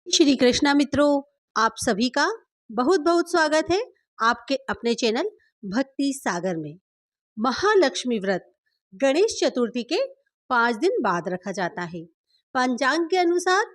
श्री कृष्णा मित्रों, आप सभी का बहुत बहुत स्वागत है आपके अपने चैनल भक्ति सागर में। महालक्ष्मी व्रत गणेश चतुर्थी के 5 दिन बाद रखा जाता है। पंचांग के अनुसार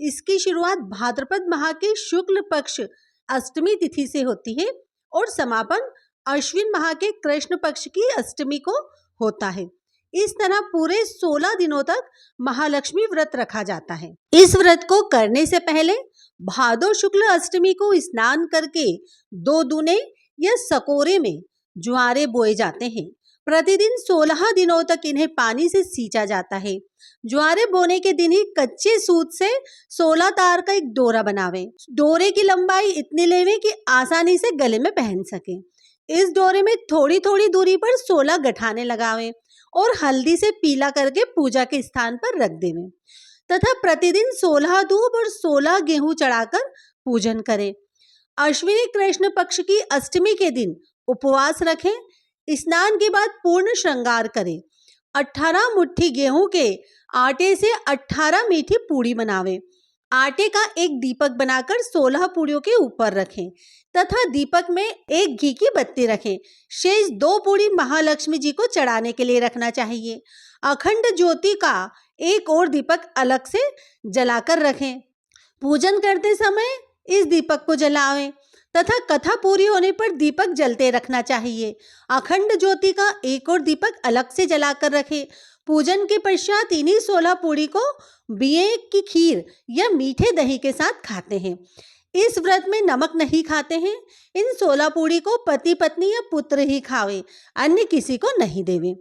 इसकी शुरुआत भाद्रपद माह के शुक्ल पक्ष अष्टमी तिथि से होती है और समापन अश्विन माह के कृष्ण पक्ष की अष्टमी को होता है। इस तरह पूरे 16 दिनों तक महालक्ष्मी व्रत रखा जाता है। इस व्रत को करने से पहले भादो शुक्ल अष्टमी को स्नान करके 2 दूने या सकोरे में ज्वारे बोए जाते हैं। प्रतिदिन 16 दिनों तक इन्हें पानी से सींचा जाता है। ज्वारे बोने के दिन ही कच्चे सूत से 16 तार का एक डोरा बनावे। डोरे की लंबाई इतनी लेवे कि आसानी से गले में पहन सके। इस डोरे में थोड़ी थोड़ी दूरी पर 16 गठाने लगावे और हल्दी से पीला करके पूजा के स्थान पर रख देवे तथा प्रतिदिन 16 दूब और 16 गेहूं चढ़ाकर पूजन करें। अश्विनी कृष्ण पक्ष की अष्टमी के दिन उपवास रखें। स्नान के बाद पूर्ण श्रृंगार करें। 18 मुट्ठी गेहूं के आटे से 18 मीठी पूड़ी बनावे। आटे का एक दीपक बनाकर 16 पूड़ियों के ऊपर रखें तथा दीपक में एक घी की बत्ती रखें। शेष 2 पूड़ी महालक्ष्मी जी को चढ़ाने के लिए रखना चाहिए। अखंड ज्योति का एक और दीपक अलग से जलाकर रखें। पूजन करते समय इस दीपक को जलावें तथा कथा पूरी होने पर दीपक जलते रखना चाहिए। अखंड ज्योति का एक और दीपक अलग से जलाकर रखें। पूजन के पश्चात इन्हीं 16 पूड़ी को बिये की खीर या मीठे दही के साथ खाते हैं। इस व्रत में नमक नहीं खाते हैं। इन 16 पूड़ी को पति पत्नी या पुत्र ही खावे, अन्य किसी को नहीं देवे।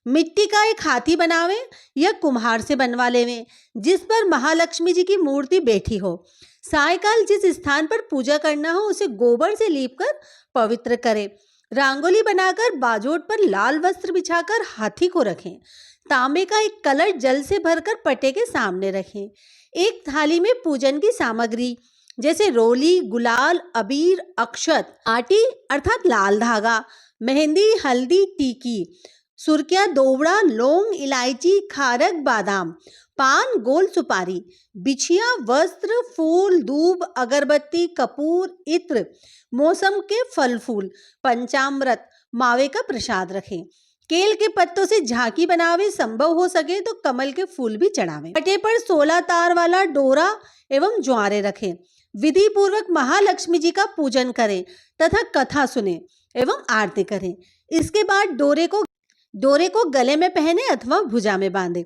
मिट्टी का एक हाथी बनावे या कुम्हार से बनवा लेवे जिस पर महालक्ष्मी जी की मूर्ति बैठी हो। सायकाल जिस स्थान पर पूजा करना हो उसे गोबर से लीपकर पवित्र करें। रंगोली बनाकर बाजोट पर लाल वस्त्र बिछाकर हाथी को रखें। तांबे का एक कलश जल से भरकर पटे के सामने रखें। एक थाली में पूजन की सामग्री जैसे रोली, गुलाल, अबीर, अक्षत, आटी अर्थात लाल धागा, मेहंदी, हल्दी, टीकी, सुर्किया, दोवड़ा, लौंग, इलायची, खारक, बादाम, पान, गोल सुपारी, बिछिया, वस्त्र, फूल, दूब, अगरबत्ती, कपूर, इत्र, मौसम के फल फूल, पंचामृत, मावे का प्रसाद रखें। केल के पत्तों से झांकी बनावे, संभव हो सके तो कमल के फूल भी चढ़ावें। पटे पर 16 तार वाला डोरा एवं ज्वारे रखें। विधि पूर्वक महालक्ष्मी जी का पूजन करें तथा कथा सुने एवं आरती करें। इसके बाद डोरे को गले में पहने अथवा भुजा में बांधे।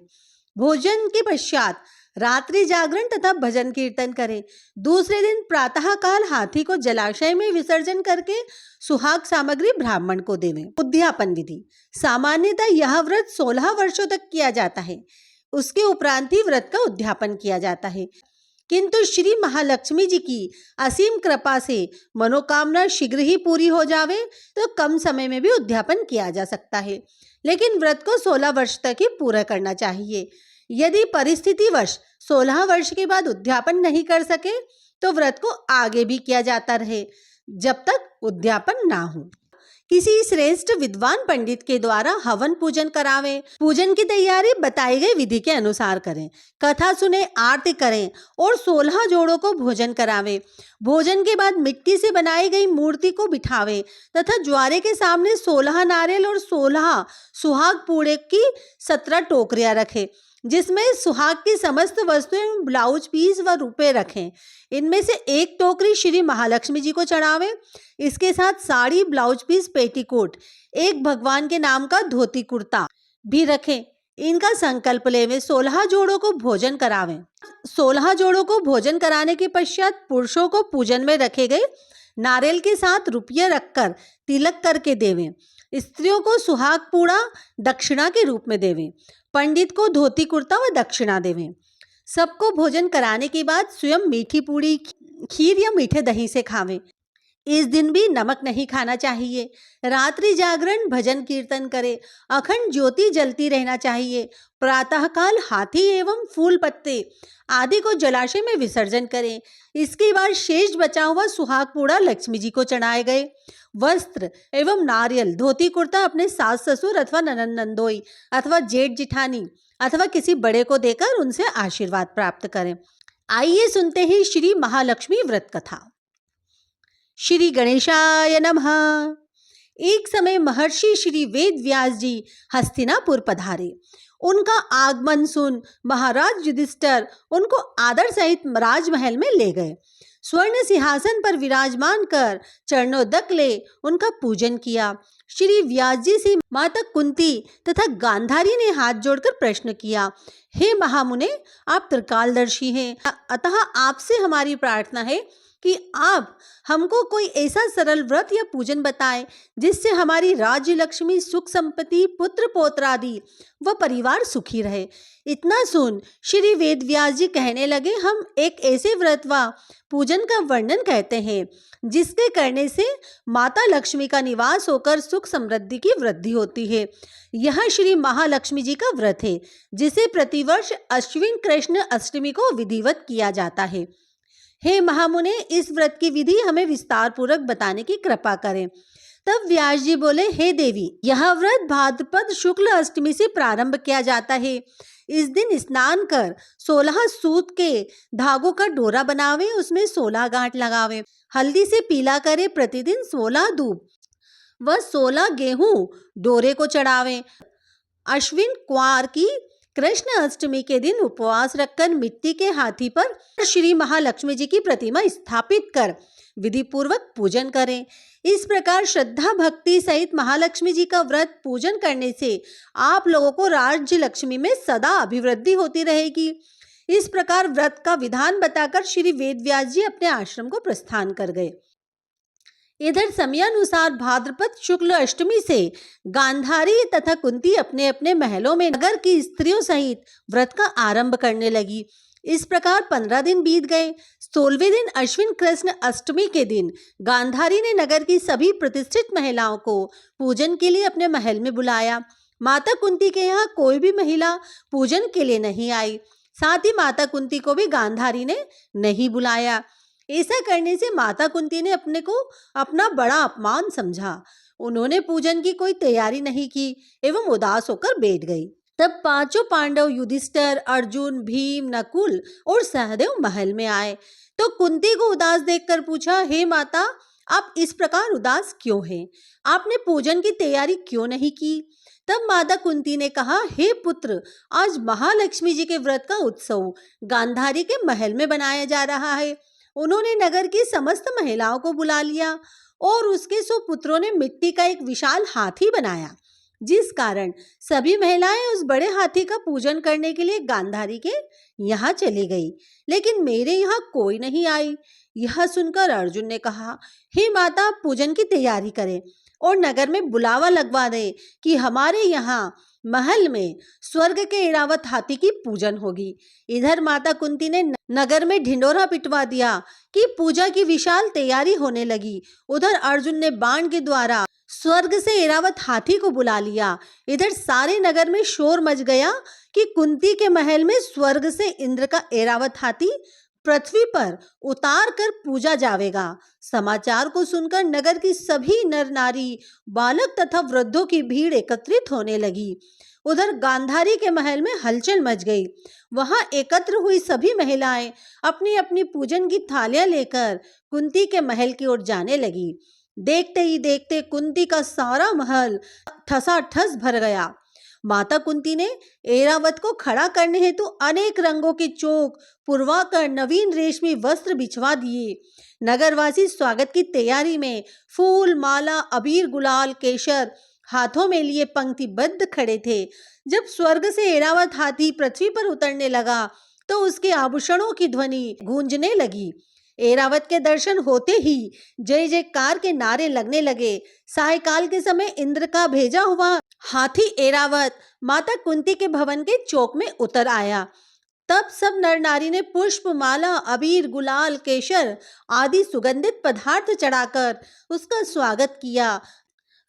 भोजन के पश्चात रात्रि जागरण तथा भजन कीर्तन करें। दूसरे दिन प्रातः काल हाथी को जलाशय में विसर्जन करके सुहाग सामग्री ब्राह्मण को देवें। उद्यापन विधि सामान्यतः यह व्रत 16 वर्षों तक किया जाता है। उसके उपरांत ही व्रत का उद्यापन किया जाता है। किंतु श्री महालक्ष्मी जी की असीम कृपा से मनोकामना शीघ्र ही पूरी हो जावे तो कम समय में भी उद्यापन किया जा सकता है, लेकिन व्रत को 16 वर्ष तक ही पूरा करना चाहिए। यदि परिस्थितिवश 16 वर्ष के बाद उद्यापन नहीं कर सके तो व्रत को आगे भी किया जाता रहे जब तक उद्यापन ना हो। किसी श्रेष्ठ विद्वान पंडित के द्वारा हवन पूजन करावें। पूजन की तैयारी बताई गई विधि के अनुसार करें। कथा सुने, आरती करें और 16 जोड़ों को भोजन करावें। भोजन के बाद मिट्टी से बनाई गई मूर्ति को बिठावें तथा ज्वारे के सामने 16 नारियल और 16 सुहाग पूड़े की 17 टोकरियां रखें जिसमें सुहाग की समस्त वस्तुएं, ब्लाउज पीस व रुपए रखें। इनमें से एक टोकरी श्री महालक्ष्मी जी को चढ़ावें। इसके साथ साड़ी, ब्लाउज पीस, पेटीकोट, एक भगवान के नाम का धोती कुर्ता भी रखें। इनका संकल्प लेवें। 16 जोड़ों को भोजन करावें। 16 जोड़ों को भोजन कराने के पश्चात पुरुषों को पूजन में रखे गए नारियल के साथ रुपये रखकर तिलक करके देवें। स्त्रियों को सुहाग पूड़ा दक्षिणा के रूप में देवें। पंडित को धोती कुर्ता व दक्षिणा देवें। सबको भोजन कराने के बाद स्वयं मीठी पूड़ी, खीर या मीठे दही से खावें। इस दिन भी नमक नहीं खाना चाहिए। रात्रि जागरण, भजन कीर्तन करें। अखंड ज्योति जलती रहना चाहिए। प्रातःकाल हाथी एवं फूल पत्ते आदि को जलाशय में विसर्जन करें। इसके बाद शेष बचा हुआ सुहाग पूड़ा लक्ष्मी जी को चढ़ाए गए वस्त्र एवं नारियल, धोती कुर्ता अपने सास ससुर अथवा ननंद नंदोई अथवा जेठ जिठानी अथवा किसी बड़े को देकर उनसे आशीर्वाद प्राप्त करें। आइए सुनते हैं श्री महालक्ष्मी व्रत कथा। श्री गणेशाय नमः। एक समय महर्षि श्री वेद व्यास जी हस्तिनापुर पधारे। उनका आगमन सुन महाराज युधिष्ठिर उनको आदर सहित राजमहल में ले गए। स्वर्ण सिंहासन पर विराजमान कर चरणोदक ले उनका पूजन किया। श्री व्यास जी से माता कुंती तथा गांधारी ने हाथ जोड़कर प्रश्न किया, हे महामुने, आप त्रिकालदर्शी हैं, अतः आपसे हमारी प्रार्थना है कि आप हमको कोई ऐसा सरल व्रत या पूजन बताएं जिससे हमारी राज्य लक्ष्मी, सुख संपत्ति, पुत्र पौत्र आदि व परिवार सुखी रहे। इतना सुन श्री वेद व्यास जी कहने लगे, हम एक ऐसे व्रत व पूजन का वर्णन कहते हैं जिसके करने से माता लक्ष्मी का निवास होकर सुख समृद्धि की वृद्धि होती है। यह श्री महालक्ष्मी जी का व्रत है जिसे प्रतिवर्ष अश्विन कृष्ण अष्टमी को विधिवत किया जाता है। हे महामुने, इस व्रत की विधि हमें विस्तार पूर्वक बताने की कृपा करें। तब व्यास जी बोले, हे देवी, यह व्रत भाद्रपद शुक्ल अष्टमी से प्रारंभ किया जाता है। इस दिन स्नान कर 16 सूत के धागों का डोरा बनावे, उसमें 16 गांठ लगावे, हल्दी से पीला करे, प्रतिदिन 16 दूब व 16 गेहूं डोरे को चढ़ावे। अश्विन क्वार की कृष्ण अष्टमी के दिन उपवास रखकर मिट्टी के हाथी पर श्री महालक्ष्मी जी की प्रतिमा स्थापित कर विधि पूर्वक पूजन करें। इस प्रकार श्रद्धा भक्ति सहित महालक्ष्मी जी का व्रत पूजन करने से आप लोगों को राज्य लक्ष्मी में सदा अभिवृद्धि होती रहेगी। इस प्रकार व्रत का विधान बताकर श्री वेद व्यास जी अपने आश्रम को प्रस्थान कर गए। इधर समयानुसार भाद्रपद शुक्ल अष्टमी से गांधारी तथा कुंती अपने अपने महलों में नगर की स्त्रियों सहित व्रत का आरंभ करने लगी। इस प्रकार 15 दिन बीत गए। 16वें दिन अश्विन कृष्ण अष्टमी के दिन गांधारी ने नगर की सभी प्रतिष्ठित महिलाओं को पूजन के लिए अपने महल में बुलाया। माता कुंती के यहाँ कोई भी महिला पूजन के लिए नहीं आई। साथ ही माता कुंती को भी गांधारी ने नहीं बुलाया। ऐसा करने से माता कुंती ने अपने को अपना बड़ा अपमान समझा। उन्होंने पूजन की कोई तैयारी नहीं की एवं उदास होकर बैठ गई। तब पांचों पांडव युधिष्ठिर, अर्जुन, भीम, नकुल और सहदेव महल में आए तो कुंती को उदास देखकर पूछा, हे माता, आप इस प्रकार उदास क्यों हैं? आपने पूजन की तैयारी क्यों नहीं की? तब माता कुंती ने कहा, हे पुत्र, आज महालक्ष्मी जी के व्रत का उत्सव गांधारी के महल में बनाया जा रहा है। उन्होंने नगर की समस्त महिलाओं को बुला लिया और उसके सुपुत्रों ने मिट्टी का एक विशाल हाथी बनाया, जिस कारण सभी महिलाएं उस बड़े हाथी का पूजन करने के लिए गांधारी के यहाँ चली गई, लेकिन मेरे यहाँ कोई नहीं आई। यह सुनकर अर्जुन ने कहा, हे माता, पूजन की तैयारी करें और नगर में बुलावा लगवा दे कि हमारे यहाँ महल में स्वर्ग के ऐरावत हाथी की पूजन होगी। इधर माता कुंती ने नगर में ढिंडोरा पिटवा दिया कि पूजा की विशाल तैयारी होने लगी। उधर अर्जुन ने बाण के द्वारा स्वर्ग से ऐरावत हाथी को बुला लिया। इधर सारे नगर में शोर मच गया कि कुंती के महल में स्वर्ग से इंद्र का ऐरावत हाथी पृथ्वी पर उतार कर पूजा जावेगा। समाचार को सुनकर नगर की सभी नर नारी, बालक तथा वृद्धों की भीड़ एकत्रित होने लगी। उधर गांधारी के महल में हलचल मच गई। वहां एकत्र हुई सभी महिलाएं अपनी अपनी पूजन की थालियां लेकर कुंती के महल की ओर जाने लगी। देखते ही देखते कुंती का सारा महल ठसाठस भर गया। माता कुंती ने ऐरावत को खड़ा करने हेतु अनेक रंगों के चौक पुरवा कर नवीन रेशमी वस्त्र बिछवा दिए। नगरवासी स्वागत की तैयारी में फूल, माला, अबीर, गुलाल, केशर हाथों में लिए पंक्तिबद्ध खड़े थे। जब स्वर्ग से ऐरावत हाथी पृथ्वी पर उतरने लगा तो उसके आभूषणों की ध्वनि गूंजने लगी। ऐरावत के दर्शन होते ही जय जयकार के नारे लगने लगे। सायकाल के समय इंद्र का भेजा हुआ हाथी ऐरावत माता कुंती के भवन के चौक में उतर आया। तब सब नर नारी ने पुष्प, माला, अबीर, गुलाल, केशर आदि सुगंधित पदार्थ चढ़ाकर उसका स्वागत किया।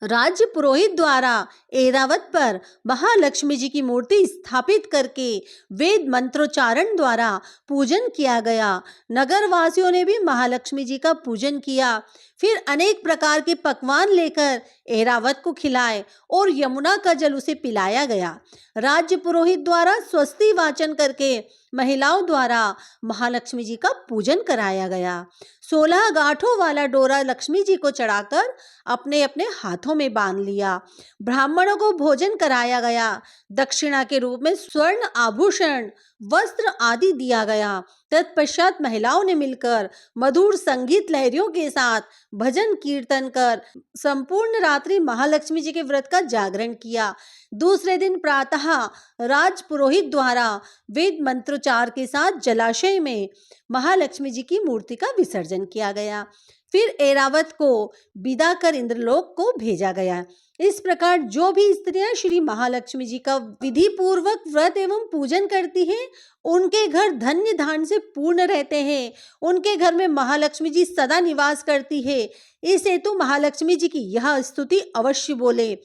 राज्य पुरोहित द्वारा ऐरावत पर महालक्ष्मी जी की मूर्ति स्थापित करके वेद मंत्रोच्चारण द्वारा पूजन किया गया। नगर वासियों ने भी महालक्ष्मी जी का पूजन किया। फिर अनेक प्रकार के पकवान लेकर ऐरावत को खिलाए और यमुना का जल उसे पिलाया गया। राज्य पुरोहित द्वारा स्वस्ति वाचन करके महिलाओं द्वारा महालक्ष्मी जी का पूजन कराया गया। 16 गांठों वाला डोरा लक्ष्मी जी को चढ़ाकर अपने अपने हाथों में बांध लिया। ब्राह्मणों को भोजन कराया गया। दक्षिणा के रूप में स्वर्ण आभूषण, वस्त्र आदि दिया गया। तत्पश्चात महिलाओं ने मिलकर मधुर संगीत लहरियों के साथ भजन कीर्तन कर संपूर्ण रात्रि महालक्ष्मी जी के व्रत का जागरण किया। दूसरे दिन प्रातः राज पुरोहित द्वारा वेद मंत्रोच्चार के साथ जलाशय में महालक्ष्मी जी की मूर्ति का विसर्जन किया गया। फिर ऐरावत को विदा कर इंद्रलोक को भेजा गया। इस प्रकार जो भी स्त्रियां श्री महालक्ष्मी जी का विधि पूर्वक व्रत एवं पूजन करती हैं, उनके घर धन्य धान्य से पूर्ण रहते हैं। उनके घर में महालक्ष्मी जी सदा निवास करती है। इस हेतु महालक्ष्मी जी की यह स्तुति अवश्य बोले।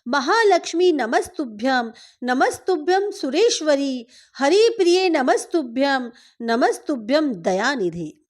महालक्ष्मी नमस्तुभ्यं, नमस्तुभ्यं सुरेश्वरी, हरि प्रिये नमस्तुभ्यं, नमस्तुभ्यं दयानिधि।